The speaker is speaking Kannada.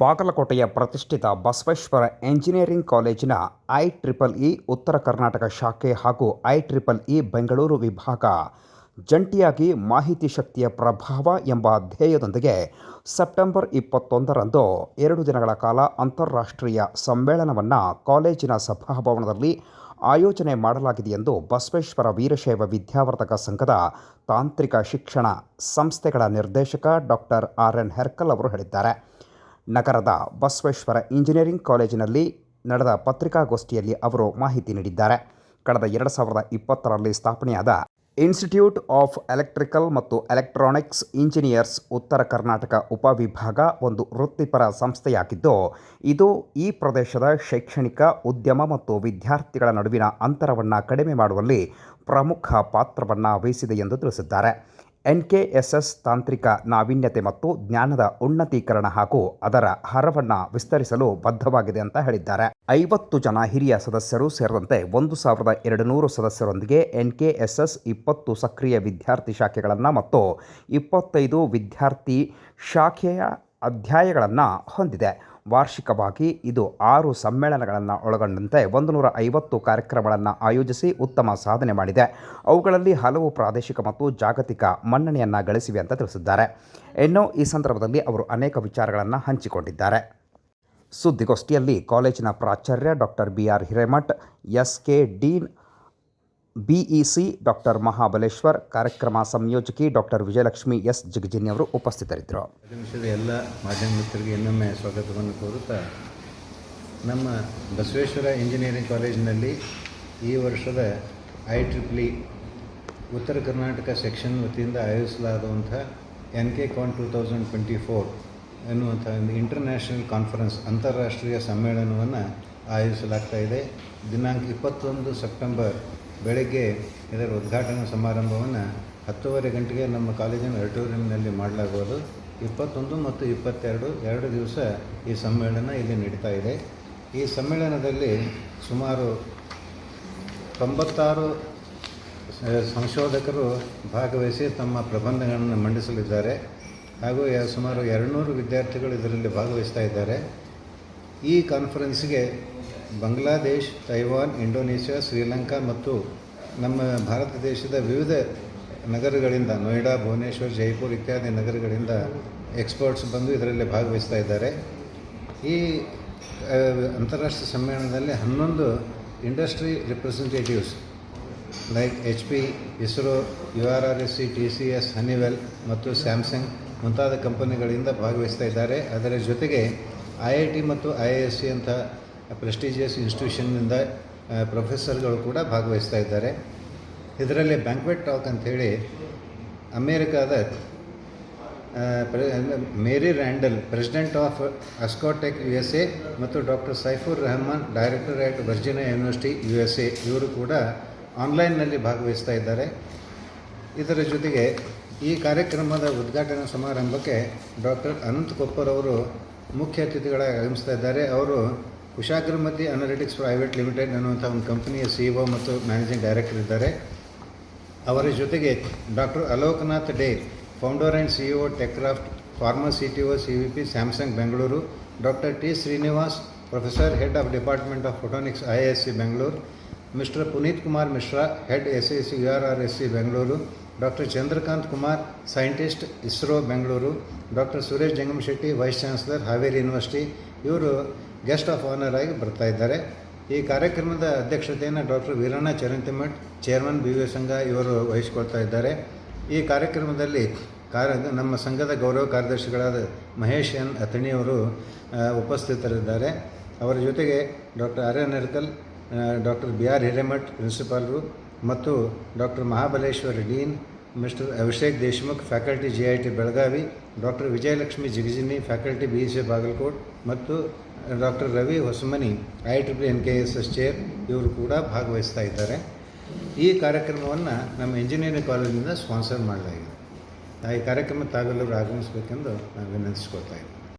ಬಾಗಲಕೋಟೆಯ ಪ್ರತಿಷ್ಠಿತ ಬಸವೇಶ್ವರ ಎಂಜಿನಿಯರಿಂಗ್ ಕಾಲೇಜಿನ IEEE ಉತ್ತರ ಕರ್ನಾಟಕ ಶಾಖೆ ಹಾಗೂ IEEE ಬೆಂಗಳೂರು ವಿಭಾಗ ಜಂಟಿಯಾಗಿ ಮಾಹಿತಿ ಶಕ್ತಿಯ ಪ್ರಭಾವ ಎಂಬ ಧ್ಯೇಯದೊಂದಿಗೆ ಸೆಪ್ಟೆಂಬರ್ 21ರಂದು 2 ದಿನಗಳ ಕಾಲ ಅಂತಾರಾಷ್ಟ್ರೀಯ ಸಮ್ಮೇಳನವನ್ನು ಕಾಲೇಜಿನ ಸಭಾಭವನದಲ್ಲಿ ಆಯೋಜನೆ ಮಾಡಲಾಗಿದೆ ಎಂದು ಬಸವೇಶ್ವರ ವೀರಶೈವ ವಿದ್ಯಾವರ್ಧಕ ಸಂಘದ ತಾಂತ್ರಿಕ ಶಿಕ್ಷಣ ಸಂಸ್ಥೆಗಳ ನಿರ್ದೇಶಕ ಡಾಕ್ಟರ್ RN ಹೆರ್ಕಲ್ ಅವರು ಹೇಳಿದ್ದಾರೆ. ನಗರದ ಬಸವೇಶ್ವರ ಇಂಜಿನಿಯರಿಂಗ್ ಕಾಲೇಜಿನಲ್ಲಿ ನಡೆದ ಪತ್ರಿಕಾಗೋಷ್ಠಿಯಲ್ಲಿ ಅವರು ಮಾಹಿತಿ ನೀಡಿದ್ದಾರೆ. ಕಳೆದ 2020ರಲ್ಲಿ ಸ್ಥಾಪನೆಯಾದ ಇನ್ಸ್ಟಿಟ್ಯೂಟ್ ಆಫ್ ಎಲೆಕ್ಟ್ರಿಕಲ್ ಮತ್ತು ಎಲೆಕ್ಟ್ರಾನಿಕ್ಸ್ ಇಂಜಿನಿಯರ್ಸ್ ಉತ್ತರ ಕರ್ನಾಟಕ ಉಪವಿಭಾಗ ಒಂದು ವೃತ್ತಿಪರ ಸಂಸ್ಥೆಯಾಗಿದ್ದು, ಇದು ಈ ಪ್ರದೇಶದ ಶೈಕ್ಷಣಿಕ, ಉದ್ಯಮ ಮತ್ತು ವಿದ್ಯಾರ್ಥಿಗಳ ನಡುವಿನ ಅಂತರವನ್ನು ಕಡಿಮೆ ಮಾಡುವಲ್ಲಿ ಪ್ರಮುಖ ಪಾತ್ರವನ್ನು ವಹಿಸಿದೆ ಎಂದು ತಿಳಿಸಿದ್ದಾರೆ. NKSS ತಾಂತ್ರಿಕ ನಾವೀನ್ಯತೆ ಮತ್ತು ಜ್ಞಾನದ ಉನ್ನತೀಕರಣ ಹಾಗೂ ಅದರ ಹರವನ್ನು ವಿಸ್ತರಿಸಲು ಬದ್ಧವಾಗಿದೆ ಅಂತ ಹೇಳಿದ್ದಾರೆ. 50 ಜನ ಹಿರಿಯ ಸದಸ್ಯರು ಸೇರಿದಂತೆ 1200 ಸದಸ್ಯರೊಂದಿಗೆ NKSS 20 ಸಕ್ರಿಯ ವಿದ್ಯಾರ್ಥಿ ಶಾಖೆಗಳನ್ನು ಮತ್ತು 25 ವಿದ್ಯಾರ್ಥಿ ಶಾಖೆಯ ಅಧ್ಯಾಯಗಳನ್ನು ಹೊಂದಿದೆ. ವಾರ್ಷಿಕವಾಗಿ ಇದು 6 ಸಮ್ಮೇಳನಗಳನ್ನು ಒಳಗೊಂಡಂತೆ 150 ಕಾರ್ಯಕ್ರಮಗಳನ್ನು ಆಯೋಜಿಸಿ ಉತ್ತಮ ಸಾಧನೆ ಮಾಡಿದೆ. ಅವುಗಳಲ್ಲಿ ಹಲವು ಪ್ರಾದೇಶಿಕ ಮತ್ತು ಜಾಗತಿಕ ಮನ್ನಣೆಯನ್ನು ಗಳಿಸಿವೆ ಅಂತ ತಿಳಿಸಿದ್ದಾರೆ. ಇನ್ನು ಈ ಸಂದರ್ಭದಲ್ಲಿ ಅವರು ಅನೇಕ ವಿಚಾರಗಳನ್ನು ಹಂಚಿಕೊಂಡಿದ್ದಾರೆ. ಸುದ್ದಿಗೋಷ್ಠಿಯಲ್ಲಿ ಕಾಲೇಜಿನ ಪ್ರಾಚಾರ್ಯ doctor BR Hiremath, SK dean BEC doctor Mahabaleshwar, ಕಾರ್ಯಕ್ರಮ ಸಂಯೋಜಕಿ ಡಾಕ್ಟರ್ ವಿಜಯಲಕ್ಷ್ಮಿ S ಜಿಗಜಿನಿ ಅವರು ಉಪಸ್ಥಿತರಿದ್ದರು. ಎಲ್ಲ ಮಾಧ್ಯಮ ಮಿತ್ರರಿಗೆ ಇನ್ನೊಮ್ಮೆ ಸ್ವಾಗತವನ್ನು ಕೋರುತ್ತಾ, ನಮ್ಮ ಬಸವೇಶ್ವರ ಇಂಜಿನಿಯರಿಂಗ್ ಕಾಲೇಜಿನಲ್ಲಿ ಈ ವರ್ಷದ IEEE ಉತ್ತರ ಕರ್ನಾಟಕ ಸೆಕ್ಷನ್ ವತಿಯಿಂದ ಆಯೋಜಿಸಲಾದಂಥ NKCon 2024 ಎನ್ನುವಂಥ ಒಂದು ಇಂಟರ್ನ್ಯಾಷನಲ್ ಕಾನ್ಫರೆನ್ಸ್ ಅಂತಾರಾಷ್ಟ್ರೀಯ ಸಮ್ಮೇಳನವನ್ನು ಆಯೋಜಿಸಲಾಗ್ತಾ ಇದೆ. ದಿನಾಂಕ 21 ಸೆಪ್ಟೆಂಬರ್ ಬೆಳಗ್ಗೆ ಇದರ ಉದ್ಘಾಟನಾ ಸಮಾರಂಭವನ್ನು 10:30 ಗಂಟೆಗೆ ನಮ್ಮ ಕಾಲೇಜಿನ ಆಡಿಟೋರಿಯಂನಲ್ಲಿ ಮಾಡಲಾಗುವುದು. 21 ಮತ್ತು 22 2 ದಿವಸ ಈ ಸಮ್ಮೇಳನ ಇಲ್ಲಿ ನಡೀತಾ ಇದೆ. ಈ ಸಮ್ಮೇಳನದಲ್ಲಿ ಸುಮಾರು 96 ಸಂಶೋಧಕರು ಭಾಗವಹಿಸಿ ತಮ್ಮ ಪ್ರಬಂಧಗಳನ್ನು ಮಂಡಿಸಲಿದ್ದಾರೆ ಹಾಗೂ ಸುಮಾರು 200 ವಿದ್ಯಾರ್ಥಿಗಳು ಇದರಲ್ಲಿ ಭಾಗವಹಿಸ್ತಾ ಇದ್ದಾರೆ. ಈ ಕಾನ್ಫರೆನ್ಸ್ಗೆ ಬಾಂಗ್ಲಾದೇಶ್, ತೈವಾನ್, ಇಂಡೋನೇಷ್ಯಾ, ಶ್ರೀಲಂಕಾ ಮತ್ತು ನಮ್ಮ ಭಾರತ ದೇಶದ ವಿವಿಧ ನಗರಗಳಿಂದ ನೋಯ್ಡಾ, ಭುವನೇಶ್ವರ್, ಜೈಪುರ್ ಇತ್ಯಾದಿ ನಗರಗಳಿಂದ ಎಕ್ಸ್ಪರ್ಟ್ಸ್ ಬಂದು ಇದರಲ್ಲಿ ಭಾಗವಹಿಸ್ತಾ ಇದ್ದಾರೆ. ಈ ಅಂತಾರಾಷ್ಟ್ರೀಯ ಸಮ್ಮೇಳನದಲ್ಲಿ 11 industry representatives like HP, ISRO, URRSC, TCS, Honeywell ಮತ್ತು ಸ್ಯಾಮ್ಸಂಗ್ ಮುಂತಾದ ಕಂಪನಿಗಳಿಂದ ಭಾಗವಹಿಸ್ತಾ ಇದ್ದಾರೆ. ಅದರ ಜೊತೆಗೆ IIT ಮತ್ತು IISc ಅಂತ ಪ್ರೆಸ್ಟೀಜಿಯಸ್ ಇನ್ಸ್ಟಿಟ್ಯೂಷನ್ನಿಂದ ಪ್ರೊಫೆಸರ್ಗಳು ಕೂಡ ಭಾಗವಹಿಸ್ತಾ ಇದ್ದಾರೆ. ಇದರಲ್ಲಿ ಬ್ಯಾಂಕ್ವೆಟ್ ಟಾಕ್ ಅಂಥೇಳಿ ಅಮೇರಿಕಾದ ಮೇರಿ ರ್ಯಾಂಡಲ್, ಪ್ರೆಸಿಡೆಂಟ್ ಆಫ್ ಅಸ್ಕಾಟೆಕ್ USA ಮತ್ತು ಡಾಕ್ಟರ್ ಸೈಫುರ್ ರೆಹಮಾನ್, ಡೈರೆಕ್ಟರ್ ಆಟ್ ವರ್ಜಿನಿಯಾ ಯೂನಿವರ್ಸಿಟಿ USA ಇವರು ಕೂಡ ಆನ್ಲೈನ್ನಲ್ಲಿ ಭಾಗವಹಿಸ್ತಾ ಇದ್ದಾರೆ. ಇದರ ಜೊತೆಗೆ ಈ ಕಾರ್ಯಕ್ರಮದ ಉದ್ಘಾಟನಾ ಸಮಾರಂಭಕ್ಕೆ ಡಾಕ್ಟರ್ ಅನಂತ್ ಕೊಪ್ಪರ್ ಅವರು ಮುಖ್ಯ ಅತಿಥಿಗಳಾಗಿ ಆಗಮಿಸ್ತಾ ಇದ್ದಾರೆ. ಅವರು ಕುಶಾಗ್ರಮತಿ ಅನಾಲಿಟಿಕ್ಸ್ ಪ್ರೈವೇಟ್ ಲಿಮಿಟೆಡ್ ಅನ್ನುವಂಥ ಒಂದು ಕಂಪನಿಯ CEO ಮತ್ತು ಮ್ಯಾನೇಜಿಂಗ್ ಡೈರೆಕ್ಟರ್ ಇದ್ದಾರೆ. ಅವರ ಜೊತೆಗೆ doctor Aloknath Dey, founder and CEO Techcraft, former CTO CVP Samsung Bengaluru, doctor T Srinivas, professor, head of department of photonics IISc Bengaluru, mister Puneet Kumar Mishra, head SAC URRSC Bengaluru, doctor Chandrakant Kumar, scientist, ISRO Bengaluru, doctor Suresh Jangamshetti, vice chancellor, Haveri university ಇವರು ಗೆಸ್ಟ್ ಆಫ್ ಆನರ್ ಆಗಿ ಬರ್ತಾ ಇದ್ದಾರೆ. ಈ ಕಾರ್ಯಕ್ರಮದ ಅಧ್ಯಕ್ಷತೆಯನ್ನು doctor Veeranna Charantimath, chairman BV Sangha ಇವರು ವಹಿಸಿಕೊಳ್ತಾ ಇದ್ದಾರೆ. ಈ ಕಾರ್ಯಕ್ರಮದಲ್ಲಿ ನಮ್ಮ ಸಂಘದ ಗೌರವ ಕಾರ್ಯದರ್ಶಿಗಳಾದ ಮಹೇಶ್ N ಅಥಣಿಯವರು ಉಪಸ್ಥಿತರಿದ್ದಾರೆ. ಅವರ ಜೊತೆಗೆ doctor RN Herkal, doctor BR Hiremath ಪ್ರಿನ್ಸಿಪಾಲರು ಮತ್ತು doctor Mahabaleshwar dean, mister Abhishek Deshmukh, faculty GIT Belagavi, doctor Vijayalakshmi Jigajini, faculty BEC Bagalkot ಮತ್ತು doctor Ravi Hosamani, IEEE NKSS chair ಇವರು ಕೂಡ ಭಾಗವಹಿಸ್ತಾ ಇದ್ದಾರೆ. ಈ ಕಾರ್ಯಕ್ರಮವನ್ನು ನಮ್ಮ ಇಂಜಿನಿಯರಿಂಗ್ ಕಾಲೇಜಿನಿಂದ ಸ್ಪಾನ್ಸರ್ ಮಾಡಲಾಗಿದೆ. ಈ ಕಾರ್ಯಕ್ರಮ ತಾವೆಲ್ಲರೂ ಆಗಮಿಸಬೇಕೆಂದು ನಾನು ವಿನಂತಿಸ್ಕೊಳ್ತಾ ಇದ್ದೀನಿ.